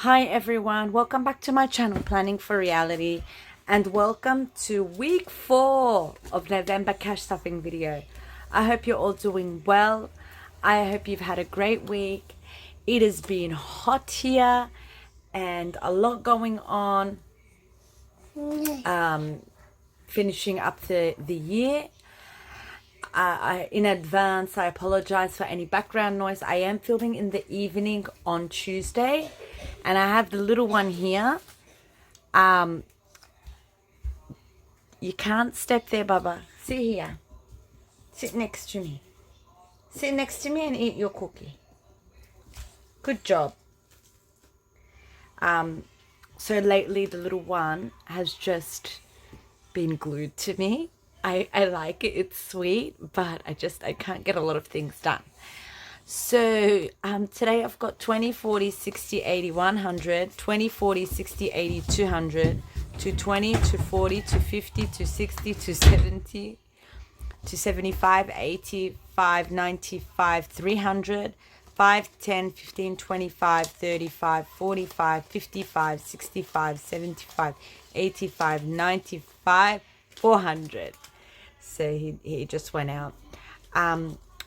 Hi everyone, welcome back to my channel Planning for Reality, and welcome to week 4 of November cash stuffing video. I hope you're all doing well. I hope you've had a great week. It has been hot here and a lot going on. Finishing up the year. In advance, I apologize for any background noise. I am filming in the evening on Tuesday, and I have the little one here. You can't step there, Baba. Sit here. Sit next to me. Sit next to me and eat your cookie. Good job. So lately the little one has just been glued to me. I like it, it's sweet, but I can't get a lot of things done. So today I've got 20, 40, 60, 80, 100, 20, 40, 60, 80, 200, 220, 240, 250, 260, 270, 275, 85, 95, 300, 5, 10, 15, 25, 35, 45, 55, 65, 75, 85, 95, 400. So he just went out.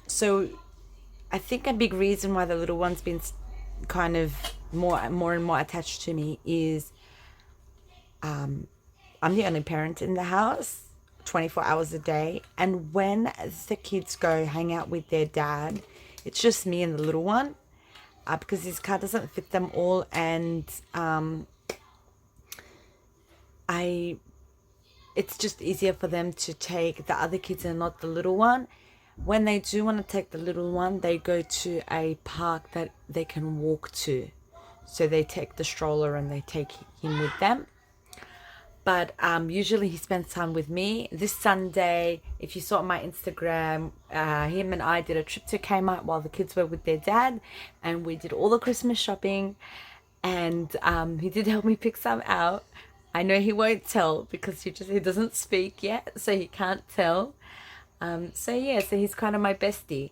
So I think a big reason why the little one's been kind of more and more attached to me is I'm the only parent in the house 24 hours a day, and when the kids go hang out with their dad, it's just me and the little one, because his car doesn't fit them all, and it's just easier for them to take the other kids and not the little one. When they do want to take the little one, they go to a park that they can walk to. So they take the stroller and they take him with them. But usually he spends time with me. This Sunday, if you saw on my Instagram, him and I did a trip to Kmart while the kids were with their dad. And we did all the Christmas shopping. And he did help me pick some out. I know he won't tell because he doesn't speak yet, so he can't tell. So he's kind of my bestie.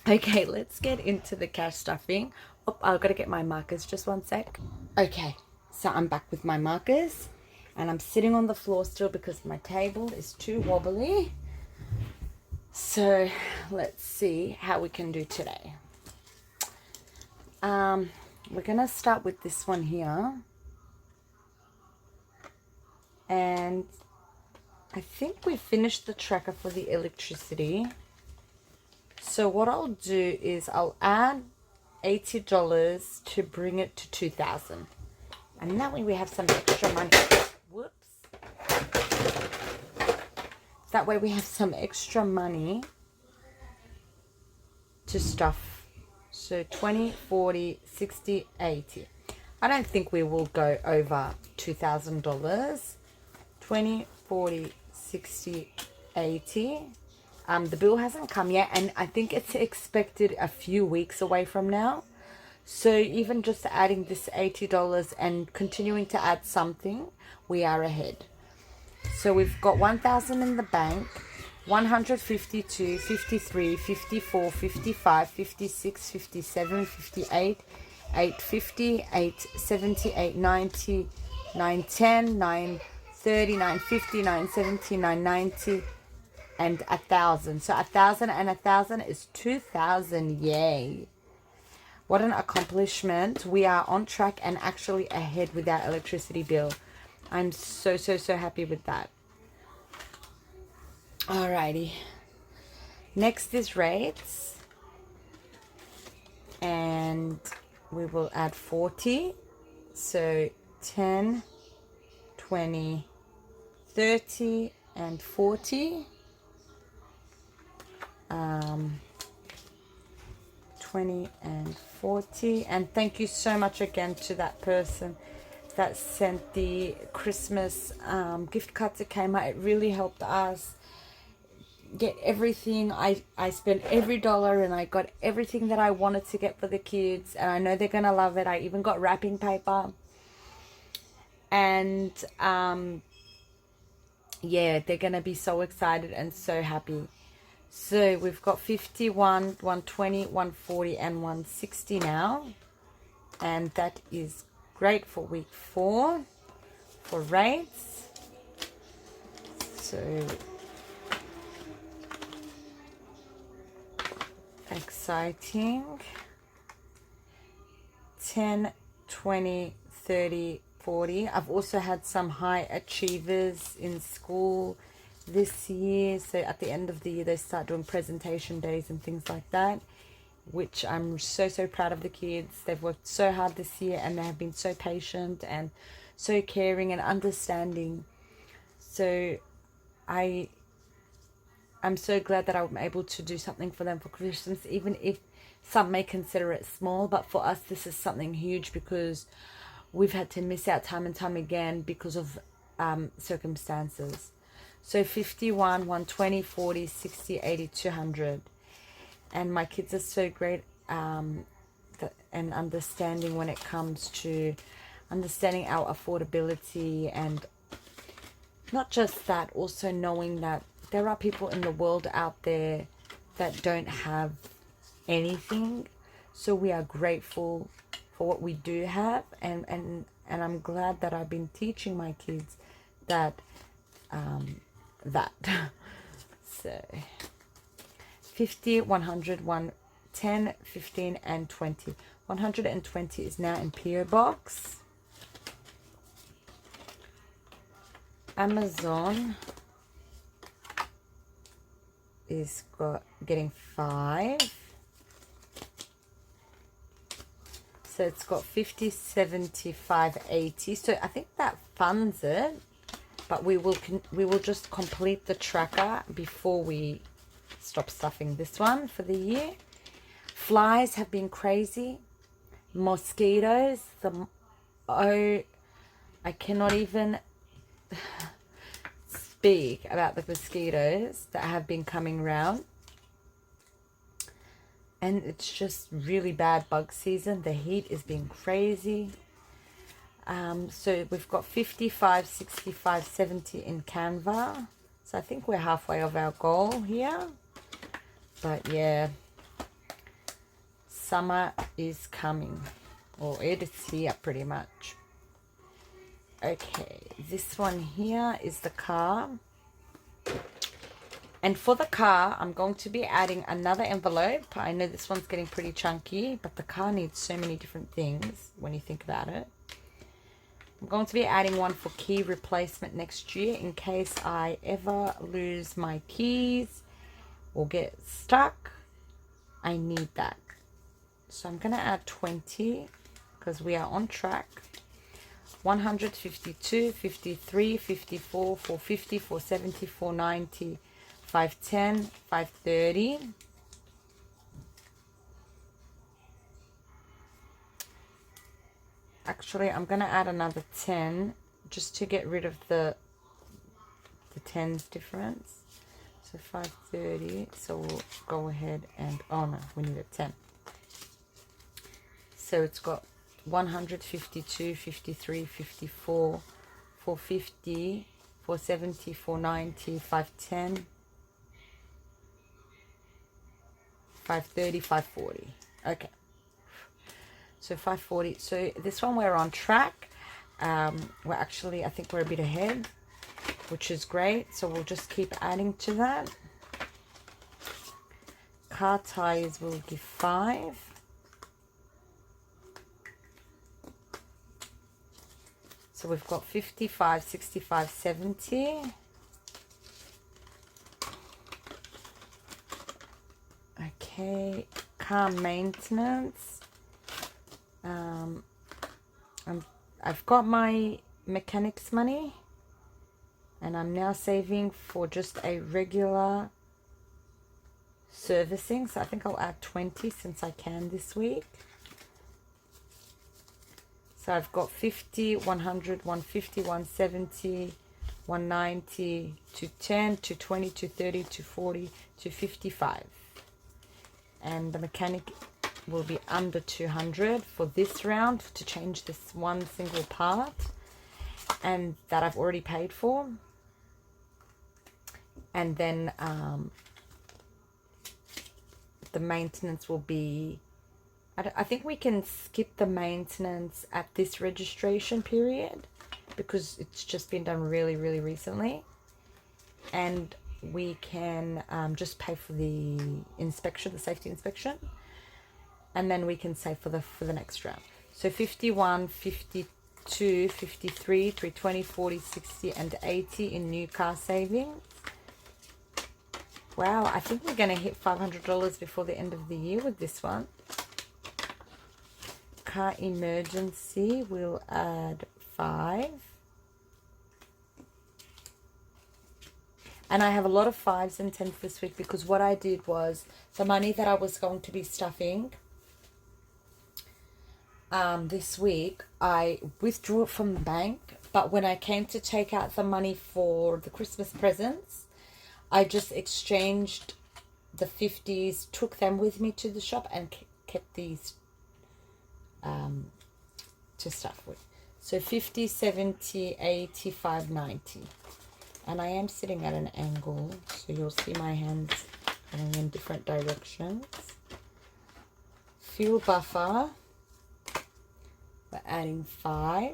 Okay, let's get into the cash stuffing. Oh, I've got to get my markers, just one sec. Okay, so I'm back with my markers, and I'm sitting on the floor still because my table is too wobbly. So let's see how we can do today. We're gonna start with this one here. And I think we finished the tracker for the electricity. So what I'll do is I'll add $80 to bring it to $2,000. And that way we have some extra money. Whoops. That way we have some extra money to stuff. So 20, 40, 60, 80. I don't think we will go over $2,000. 20, 40, 60, 80. The bill hasn't come yet, and I think it's expected a few weeks away from now. So even just adding this $80 and continuing to add something, we are ahead. So we've got 1,000 in the bank, 152, 53, 54, 55, 56, 57, 58, 850, 870, 890, 910, 930, 950, 970, 990, and 1,000. So 1,000 and 1,000 is 2,000. Yay! What an accomplishment. We are on track and actually ahead with our electricity bill. I'm so happy with that. Alrighty. Next is rates. And we will add 40. So 10, 20, 30, and 40. 20 and 40. And thank you so much again to that person that sent the Christmas gift card to Kmart. It really helped us get everything. I spent every dollar and I got everything that I wanted to get for the kids, and I know they're gonna love it. I even got wrapping paper, and they're gonna be so excited and so happy. So we've got 51, 120, 140, and 160 now. and that is great for week 4 for rates. So exciting. 10, 20, 30, 40. I've also had some high achievers in school this year. So at the end of the year, they start doing presentation days and things like that, which I'm so proud of the kids. They've worked so hard this year, and they have been so patient and so caring and understanding. So I'm so glad that I'm able to do something for them for Christmas, even if some may consider it small. But for us, this is something huge, because we've had to miss out time and time again because of circumstances. So 51, 120, 40, 60, 80, 200. And my kids are so great and understanding when it comes to understanding our affordability, and not just that, also knowing that there are people in the world out there that don't have anything. So we are grateful for what we do have, and I'm glad that I've been teaching my kids that so 50, 100, 110, 15 and 20. 120 is now in PO box. Amazon is getting 5. So it's got 50, 75, 80. So I think that funds it, but we will just complete the tracker before we stop stuffing this one for the year. Flies have been crazy. Mosquitoes, I cannot even speak about the mosquitoes that have been coming around. And it's just really bad bug season. The heat is being crazy. So we've got 55, 65, 70 in Canva. So I think we're halfway of our goal here. But yeah, summer is coming. Or it is here pretty much. Okay, this one here is the car. And for the car, I'm going to be adding another envelope. I know this one's getting pretty chunky, but the car needs so many different things when you think about it. I'm going to be adding one for key replacement next year in case I ever lose my keys or get stuck. I need that. So I'm going to add 20 because we are on track. 152, 53, 54, 450, 470, 490, 510, 530. Actually, I'm going to add another 10 just to get rid of the 10's difference. So 530. So we'll go ahead and, oh no, we need a 10. So it's got 152, 53, 54, 450, 470, 490, 510, 530, 540. Okay. So 540. So this one we're on track. We're actually, I think we're a bit ahead, which is great. So we'll just keep adding to that. Car tires will give 5. So we've got 55, 65, 70. Okay, car maintenance. I've got my mechanics money, and I'm now saving for just a regular servicing. So I think I'll add 20 since I can this week. So I've got 50, 100, 150, 170, 190, 210, 220, 230, 240, 255. And the mechanic will be under 200 for this round to change this one single part, and that I've already paid for. And then the maintenance will be I think we can skip the maintenance at this registration period because it's just been done really, really recently. And we can just pay for the inspection, the safety inspection. And then we can save for the next round. So 51, 52, 53, 320, 40, 60, and 80 in new car savings. Wow, I think we're going to hit $500 before the end of the year with this one. Car emergency, we'll add 5. And I have a lot of 5s and 10s this week because what I did was the money that I was going to be stuffing this week, I withdrew it from the bank. But when I came to take out the money for the Christmas presents, I just exchanged the 50s, took them with me to the shop and kept these to stuff with. So 50, 70, 85, 90. And I am sitting at an angle, so you'll see my hands going in different directions. Fuel buffer, we're adding 5.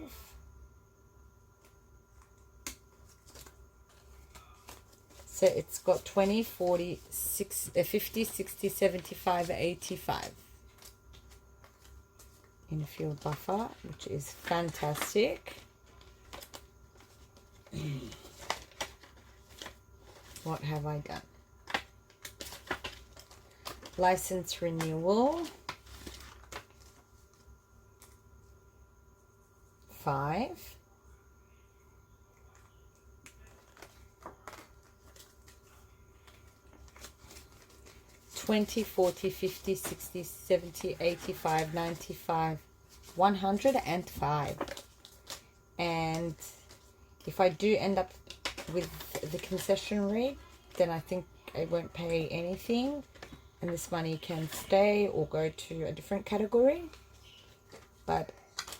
So it's got 20, 40, 50, 60, 75, 85 in fuel buffer, which is fantastic. What have I done? License renewal, 5. $20, $40, $50, $60, $70, $85, $95, $105. And if I do end up with the concession rate, then I think I won't pay anything and this money can stay or go to a different category. But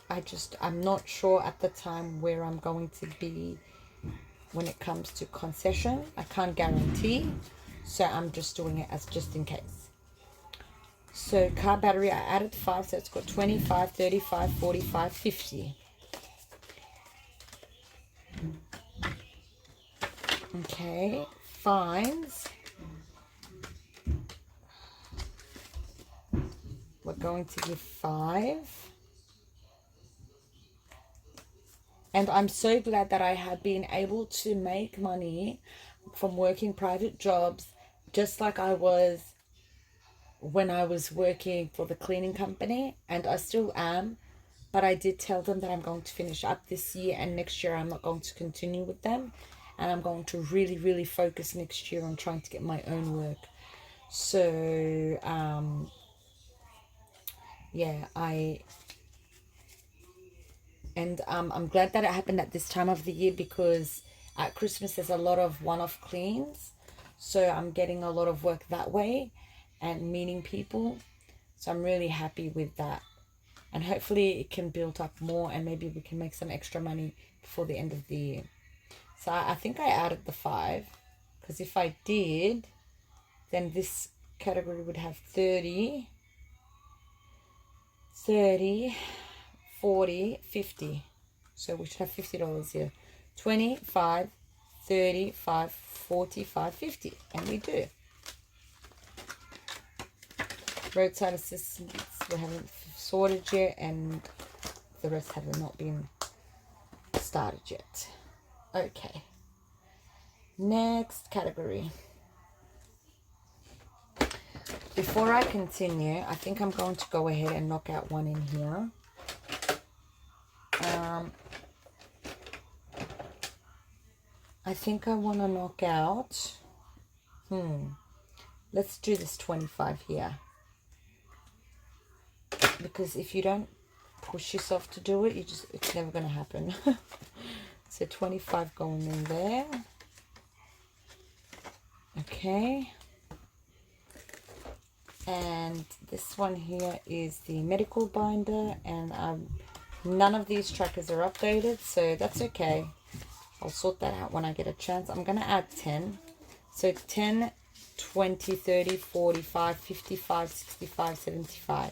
I'm not sure at the time where I'm going to be when it comes to concession. I can't guarantee, so I'm just doing it as just in case. So car battery, I added 5, so it's got 25, 35, 45, 50. Okay, fines. We're going to give 5. And I'm so glad that I have been able to make money from working private jobs, just like I was when I was working for the cleaning company, and I still am. But I did tell them that I'm going to finish up this year, and next year I'm not going to continue with them. And I'm going to really, really focus next year on trying to get my own work. So, yeah, I'm glad that it happened at this time of the year, because at Christmas there's a lot of one-off cleans. So I'm getting a lot of work that way and meeting people. So I'm really happy with that. And hopefully it can build up more and maybe we can make some extra money before the end of the year. So I think I added the 5, because if I did, then this category would have 30, 40, 50. So we should have $50 here. 25, 35, 45, 50. And we do. Roadside assistance, we haven't sorted yet, and the rest have not been started yet. Okay. Next category. Before I continue, I think I'm going to go ahead and knock out one in here. I think I want to knock out, let's do this 25 here. Because if you don't push yourself to do it, it's never going to happen. So 25 going in there. Okay. And this one here is the medical binder, and none of these trackers are updated, so that's okay. I'll sort that out when I get a chance. I'm going to add 10. So 10, 20, 30, 45, 55, 65, 75.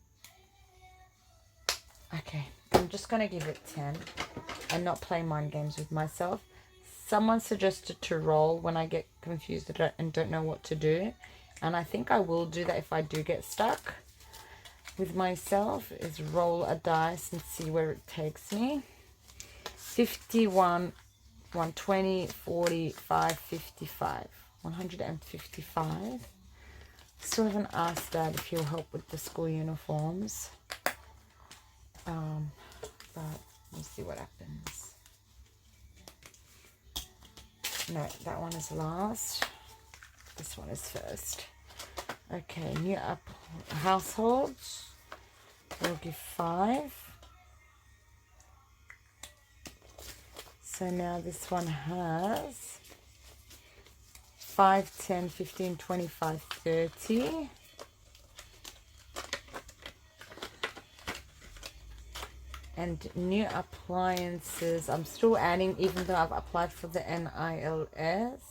I'm just going to give it 10 and not play mind games with myself. Someone suggested to roll when I get confused and don't know what to do. And I think I will do that if I do get stuck with myself, is roll a dice and see where it takes me. 51, 120, 45, 55. 155. Still haven't asked Dad if he'll help with the school uniforms. But we'll see what happens. No, that one is last. This one is first. Okay, new up households. We'll give 5. So now this one has 5, 10, 15, 25, 30. And new appliances. I'm still adding, even though I've applied for the NILS.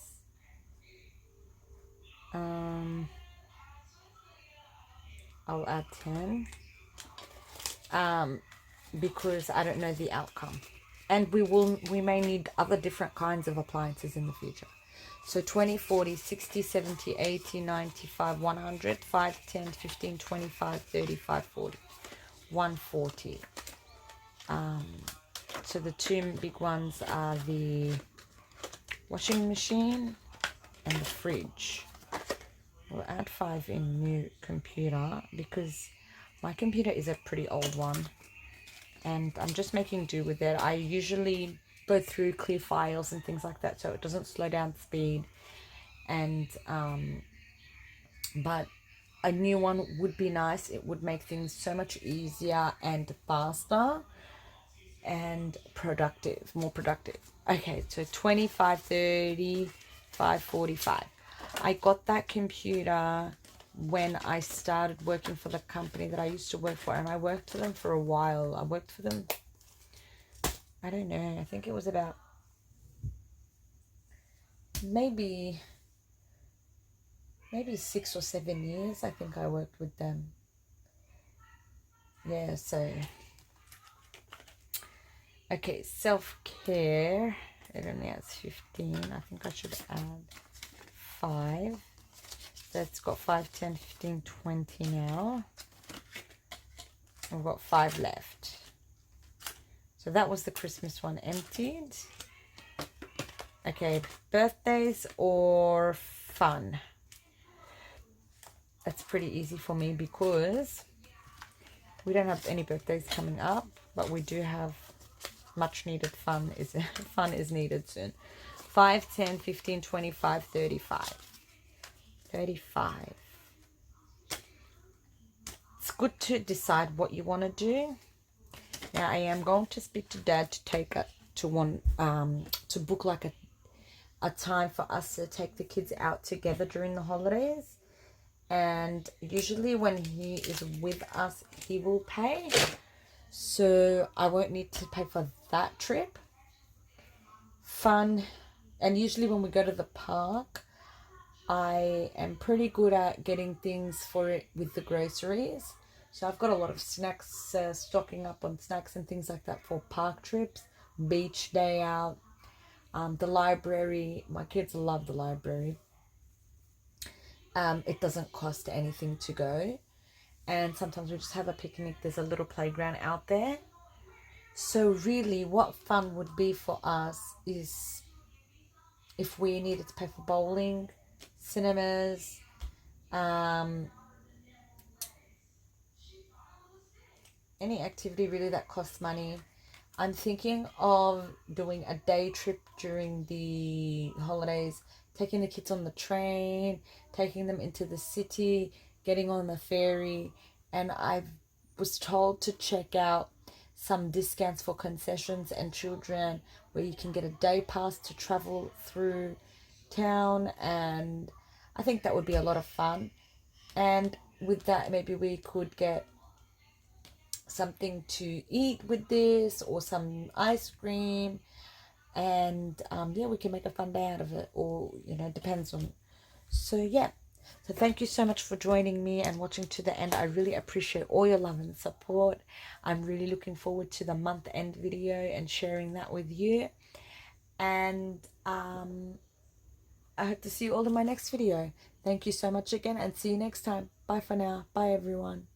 I'll add 10. Because I don't know the outcome. And we may need other different kinds of appliances in the future. So 20, 40, 60, 70, 80, 95, 100, 5, 10, 15, 25, 35, 40. 140. So the two big ones are the washing machine and the fridge. We'll add 5 in new computer because my computer is a pretty old one and I'm just making do with it. I usually go through clear files and things like that so it doesn't slow down speed, and but a new one would be nice. It would make things so much easier and faster and productive, more productive. Okay, so 25, 35, 45. I got that computer when I started working for the company that I used to work for, and I worked for them for a while. I worked for them, I don't know, I think it was about maybe 6 or 7 years. I think I worked with them. Yeah, so okay, self-care, it only has 15. I think I should add 5. That's got 5, 10, 15, 20 now. We've got 5 left. So that was the Christmas one emptied. Okay, birthdays or fun. That's pretty easy for me because we don't have any birthdays coming up, but we do have much needed fun is needed soon. 5, 10, 15, 25, 35. 35. It's good to decide what you want to do. Now I am going to speak to Dad to take it to one to book like a time for us to take the kids out together during the holidays. And usually when he is with us, he will pay. So I won't need to pay for that trip. Fun. And usually when we go to the park, I am pretty good at getting things for it with the groceries. So I've got a lot of snacks, stocking up on snacks and things like that for park trips, beach day out, the library. My kids love the library. It doesn't cost anything to go. And sometimes we just have a picnic. There's a little playground out there. So really what fun would be for us is if we needed to pay for bowling, cinemas, any activity really that costs money. I'm thinking of doing a day trip during the holidays, taking the kids on the train, taking them into the city, getting on the ferry. And I was told to check out some discounts for concessions and children where you can get a day pass to travel through town, and I think that would be a lot of fun. And with that, maybe we could get something to eat with this or some ice cream, and yeah, we can make a fun day out of it, or you know, depends on. So yeah, So thank you so much for joining me and watching to the end. I really appreciate all your love and support. I'm really looking forward to the month end video and sharing that with you. And I hope to see you all in my next video. Thank you so much again, and see you next time. Bye for now. Bye everyone.